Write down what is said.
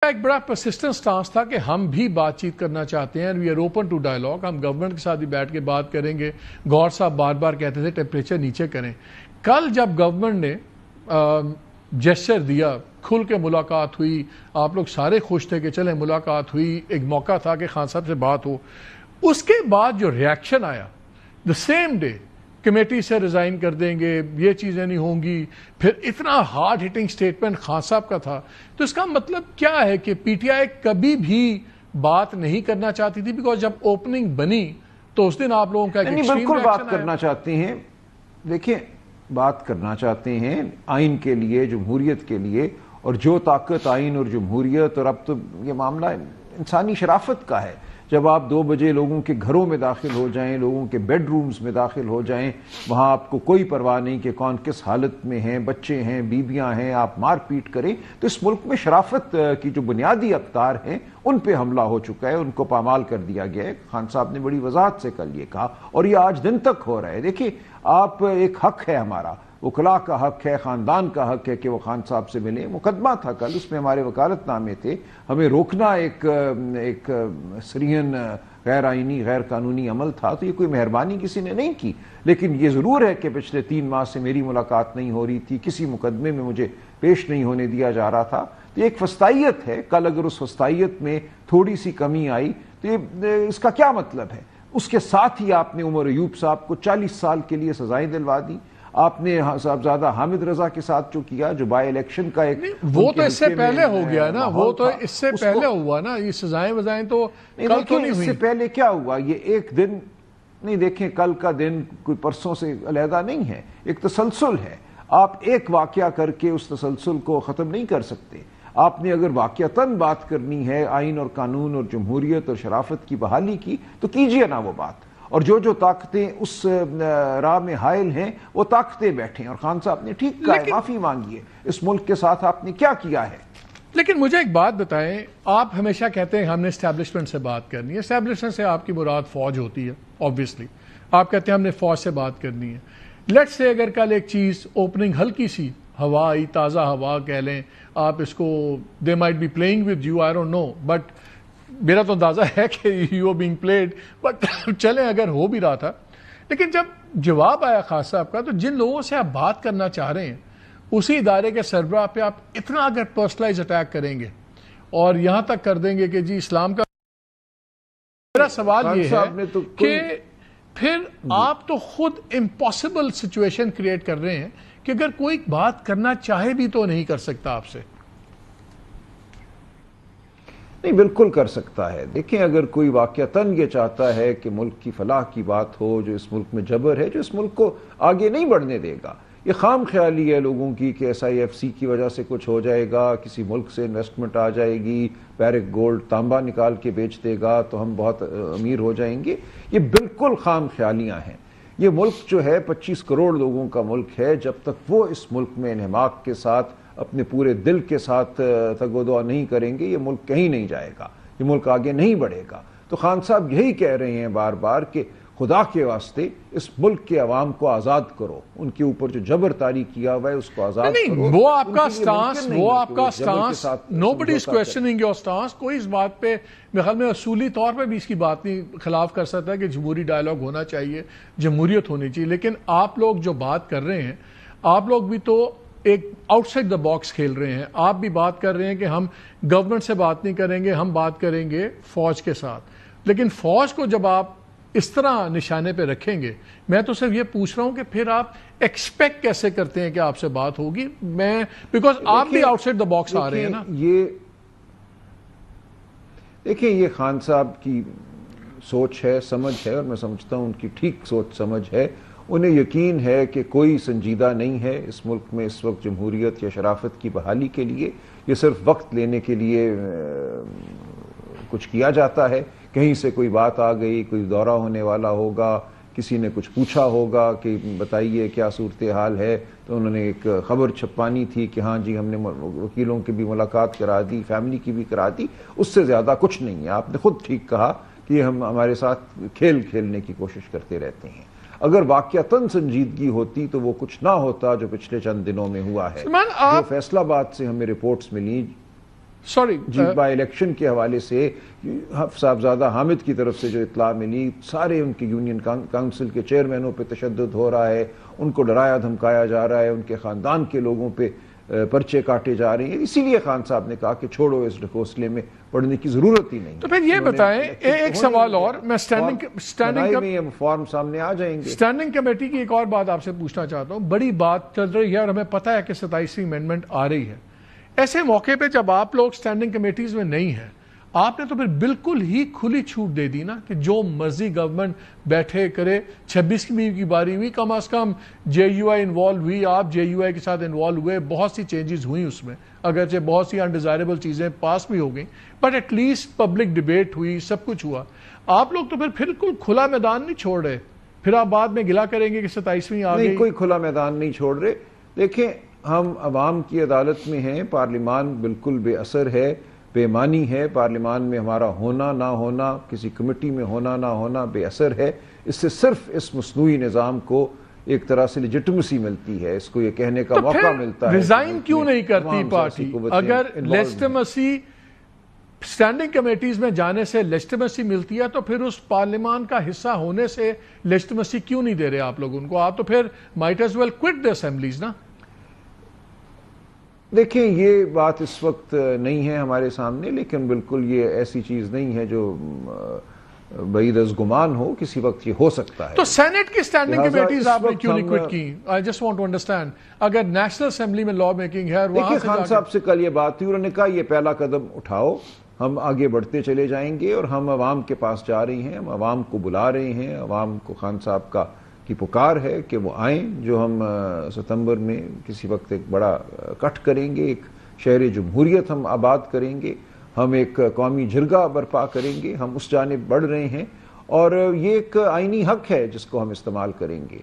ایک بڑا persistent stance تھا کہ ہم بھی بات چیت کرنا چاہتے ہیں، we are open to dialogue, ہم گورنمنٹ کے ساتھ بھی بیٹھ کے بات کریں گے۔ گور صاحب بار بار کہتے تھے ٹیمپریچر نیچے کریں۔ کل جب گورنمنٹ نے جیسچر دیا، کھل کے ملاقات ہوئی، آپ لوگ سارے خوش تھے کہ چلیں ملاقات ہوئی، ایک موقع تھا کہ خان صاحب سے بات ہو، اس کے بعد جو ریاکشن آیا دا سیم ڈے کمیٹی سے ریزائن کر دیں گے، یہ چیزیں نہیں ہوں گی، پھر اتنا ہارڈ ہٹنگ سٹیٹمنٹ خان صاحب کا تھا، تو اس کا مطلب کیا ہے کہ پی ٹی آئی کبھی بھی بات نہیں کرنا چاہتی تھی؟ بیکاز جب اوپننگ بنی تو اس دن آپ لوگوں کا بالکل بات کرنا چاہتے ہیں۔ دیکھیں، بات کرنا چاہتے ہیں آئین کے لیے، جمہوریت کے لیے، اور جو طاقت آئین اور جمہوریت، اور اب تو یہ معاملہ انسانی شرافت کا ہے۔ جب آپ 2 بجے لوگوں کے گھروں میں داخل ہو جائیں، لوگوں کے بیڈ رومز میں داخل ہو جائیں، وہاں آپ کو کوئی پرواہ نہیں کہ کون کس حالت میں ہیں، بچے ہیں، بیویاں ہیں، آپ مار پیٹ کریں، تو اس ملک میں شرافت کی جو بنیادی اقدار ہیں ان پہ حملہ ہو چکا ہے، ان کو پامال کر دیا گیا ہے۔ خان صاحب نے بڑی وضاحت سے کل یہ کہا، اور یہ آج دن تک ہو رہا ہے۔ دیکھیں، آپ ایک حق ہے ہمارا، وکلاء کا حق ہے، خاندان کا حق ہے کہ وہ خان صاحب سے ملیں۔ مقدمہ تھا کل، اس میں ہمارے وکالت نامے تھے، ہمیں روکنا ایک سریحن غیر آئینی غیر قانونی عمل تھا، تو یہ کوئی مہربانی کسی نے نہیں کی۔ لیکن یہ ضرور ہے کہ پچھلے 3 ماہ سے میری ملاقات نہیں ہو رہی تھی، کسی مقدمے میں مجھے پیش نہیں ہونے دیا جا رہا تھا، تو یہ ایک فسطائیت ہے۔ کل اگر اس فسطائیت میں تھوڑی سی کمی آئی تو یہ اس کا کیا مطلب ہے؟ اس کے ساتھ ہی آپ نے عمر ایوب صاحب کو 40 سال کے لیے سزائیں دلوا دی۔ آپ نے صاحبزادہ حامد رضا کے ساتھ جو کیا، جو بائی الیکشن کا ایک، وہ تو اس سے پہلے ہو گیا نا، وہ تو اس سے پہلے ہوا نا، یہ سزائیں وزائیں تو کل تو نہیں ہوئی۔ اس سے پہلے کیا ہوا؟ یہ ایک دن نہیں، دیکھیں کل کا دن کوئی پرسوں سے علیحدہ نہیں ہے، ایک تسلسل ہے۔ آپ ایک واقعہ کر کے اس تسلسل کو ختم نہیں کر سکتے۔ آپ نے اگر واقعتاً بات کرنی ہے آئین اور قانون اور جمہوریت اور شرافت کی بحالی کی، تو کیجئے نا وہ بات، اور جو طاقتیں اس راہ میں حائل ہیں وہ طاقتیں بیٹھیں۔ اور خان صاحب نے ٹھیک کہا ہے، معافی مانگیے، اس ملک کے ساتھ آپ نے کیا کیا ہے۔ لیکن مجھے ایک بات بتائیں، آپ ہمیشہ کہتے ہیں ہم نے اسٹیبلشمنٹ سے بات کرنی ہے، اسٹیبلشمنٹ سے آپ کی مراد فوج ہوتی ہے، آبویسلی آپ کہتے ہیں ہم نے فوج سے بات کرنی ہے۔ لیٹس سے اگر کل ایک چیز اوپننگ ہلکی سی ہوا آئی، تازہ ہوا کہہ لیں آپ اس کو، they might be playing with you, I don't know, but میرا تو اندازہ ہے کہ you are being played, but چلیں اگر ہو بھی رہا تھا، لیکن جب جواب آیا خان صاحب کا، تو جن لوگوں سے آپ بات کرنا چاہ رہے ہیں اسی ادارے کے سربراہ پہ آپ اتنا اگر پرسنلائز اٹیک کریں گے اور یہاں تک کر دیں گے کہ جی اسلام کا، میرا سوال یہ ہے کہ پھر آپ تو خود امپاسبل سچویشن کریٹ کر رہے ہیں کہ اگر کوئی بات کرنا چاہے بھی تو نہیں کر سکتا آپ سے۔ نہیں، بالکل کر سکتا ہے۔ دیکھیں، اگر کوئی واقعتاً یہ چاہتا ہے کہ ملک کی فلاح کی بات ہو، جو اس ملک میں جبر ہے، جو اس ملک کو آگے نہیں بڑھنے دے گا، یہ خام خیالی ہے لوگوں کی کہ SIFC کی وجہ سے کچھ ہو جائے گا، کسی ملک سے انویسٹمنٹ آ جائے گی، پیرک گولڈ تانبا نکال کے بیچ دے گا تو ہم بہت امیر ہو جائیں گے، یہ بالکل خام خیالیاں ہیں۔ یہ ملک جو ہے 25 کروڑ لوگوں کا ملک ہے، جب تک وہ اس ملک میں انہماک کے ساتھ اپنے پورے دل کے ساتھ تگ و دعا نہیں کریں گے، یہ ملک کہیں نہیں جائے گا، یہ ملک آگے نہیں بڑھے گا۔ تو خان صاحب یہی کہہ رہے ہیں بار بار کہ خدا کے واسطے اس ملک کے عوام کو آزاد کرو، ان کے اوپر جو جبر طاری کیا ہوا ہے اس کو آزاد کرو۔ وہ آپ کا stance, nobody is questioning your stance، کوئی اس بات پہ میرے خیال میں اصولی طور پہ بھی اس کی بات نہیں خلاف کر سکتا کہ جمہوری ڈائلاگ ہونا چاہیے، جمہوریت ہونی چاہیے، لیکن آپ لوگ جو بات کر رہے ہیں، آپ لوگ بھی تو ایک آؤٹ سائڈ دا باکس کھیل رہے ہیں۔ آپ بھی بات کر رہے ہیں کہ ہم گورنمنٹ سے بات نہیں کریں گے، ہم بات کریں گے فوج کے ساتھ، لیکن فوج کو جب آپ اس طرح نشانے پہ رکھیں گے، میں تو صرف یہ پوچھ رہا ہوں کہ پھر آپ ایکسپیکٹ کیسے کرتے ہیں کہ آپ سے بات ہوگی؟ میں بیکاز آپ بھی آؤٹ سائڈ دا باکس آ رہے ہیں نا۔ دیکھیں، یہ خان صاحب کی سوچ ہے، سمجھ ہے، اور میں سمجھتا ہوں ان کی ٹھیک سوچ سمجھ ہے۔ انہیں یقین ہے کہ کوئی سنجیدہ نہیں ہے اس ملک میں اس وقت جمہوریت یا شرافت کی بحالی کے لیے، یہ صرف وقت لینے کے لیے کچھ کیا جاتا ہے۔ کہیں سے کوئی بات آ گئی، کوئی دورہ ہونے والا ہوگا، کسی نے کچھ پوچھا ہوگا کہ بتائیے کیا صورتحال ہے، تو انہوں نے ایک خبر چھپانی تھی کہ ہاں جی ہم نے وکیلوں کی بھی ملاقات کرا دی، فیملی کی بھی کرا دی، اس سے زیادہ کچھ نہیں ہے۔ آپ نے خود ٹھیک کہا کہ یہ ہمارے ساتھ کھیل کھیلنے کی کوشش کرتے رہتے ہیں۔ اگر واقعتاً سنجیدگی ہوتی تو وہ کچھ نہ ہوتا جو پچھلے چند دنوں میں ہوا ہے۔ جو فیصلہ باد سے ہمیں رپورٹس ملی، سوری جی بائی الیکشن کے حوالے سے صاحبزادہ حامد کی طرف سے جو اطلاع ملی، سارے ان کے یونین کونسل کے چیئرمینوں پہ تشدد ہو رہا ہے، ان کو ڈرایا دھمکایا جا رہا ہے، ان کے خاندان کے لوگوں پہ پرچے کاٹے جا رہے ہیں، اسی لیے خان صاحب نے کہا کہ چھوڑو اس ڈھکوسلے میں پڑھنے کی ضرورت ہی نہیں۔ تو پھر یہ بتائیں ایک سوال اور، میں فارم سامنے آ جائیں گے۔ اسٹینڈنگ کمیٹی کی ایک اور بات آپ سے پوچھنا چاہتا ہوں، بڑی بات چل رہی ہے اور ہمیں پتہ ہے کہ 27ویں امینڈمنٹ آ رہی ہے، ایسے موقع پہ جب آپ لوگ اسٹینڈنگ کمیٹیز میں نہیں ہیں، آپ نے تو پھر بالکل ہی کھلی چھوٹ دے دی نا کہ جو مرضی گورنمنٹ بیٹھے کرے۔ 26ویں کی باری ہوئی، کم از کم جے یو آئی انوالو ہوئی، آپ جے یو آئی کے ساتھ انوالو ہوئے، بہت سی چینجز ہوئی اس میں، اگرچہ بہت سی انڈیزائربل چیزیں پاس بھی ہو گئیں، but at least public debate ہوئی، سب کچھ ہوا۔ آپ لوگ تو پھر بالکل کھلا میدان نہیں چھوڑ رہے، پھر آپ بعد میں گلا کریں گے کہ 27ویں آ گئی۔ نہیں، کوئی کھلا میدان نہیں چھوڑ رہے۔ دیکھیں، ہم عوام کی عدالت میں ہیں، پارلیمان بالکل بے اثر ہے، بے معنی ہے، پارلیمان میں ہمارا ہونا نہ ہونا، کسی کمیٹی میں ہونا نہ ہونا بے اثر ہے۔ اس سے صرف اس مصنوعی نظام کو ایک طرح سے لیجٹمیسی ملتی ہے، اس کو یہ کہنے کا موقع ملتا ہے۔ ریزائن کیوں نہیں کرتی پارٹی؟ اگر لیجٹمیسی اسٹینڈنگ کمیٹیز میں جانے سے لیجٹمیسی ملتی ہے تو پھر اس پارلیمان کا حصہ ہونے سے لیجٹمیسی کیوں نہیں دے رہے آپ لوگ ان کو؟ آپ تو پھر مائٹ ایز ویل کوئٹ دی اسمبلیز نا۔ دیکھیں، یہ بات اس وقت نہیں ہے ہمارے سامنے، لیکن بالکل یہ ایسی چیز نہیں ہے جو بعید از گمان ہو، کسی وقت یہ ہو سکتا ہے۔ تو سینٹ کی اسٹینڈنگ کمیٹیز آپ نے کیوں نہیں کوئٹ کی؟ I just want to understand, اگر نیشنل اسمبلی میں لا میکنگ ہے، دیکھیں خان صاحب سے کل یہ بات تھی، انہوں نے کہا یہ پہلا قدم اٹھاؤ، ہم آگے بڑھتے چلے جائیں گے، اور ہم عوام کے پاس جا رہے ہیں، ہم عوام کو بلا رہے ہیں، عوام کو خان صاحب کی پکار ہے کہ وہ آئیں، جو ہم ستمبر میں کسی وقت ایک بڑا کٹ کریں گے، ایک شہر جمہوریت ہم آباد کریں گے، ہم ایک قومی جرگہ برپا کریں گے، ہم اس جانب بڑھ رہے ہیں، اور یہ ایک آئینی حق ہے جس کو ہم استعمال کریں گے۔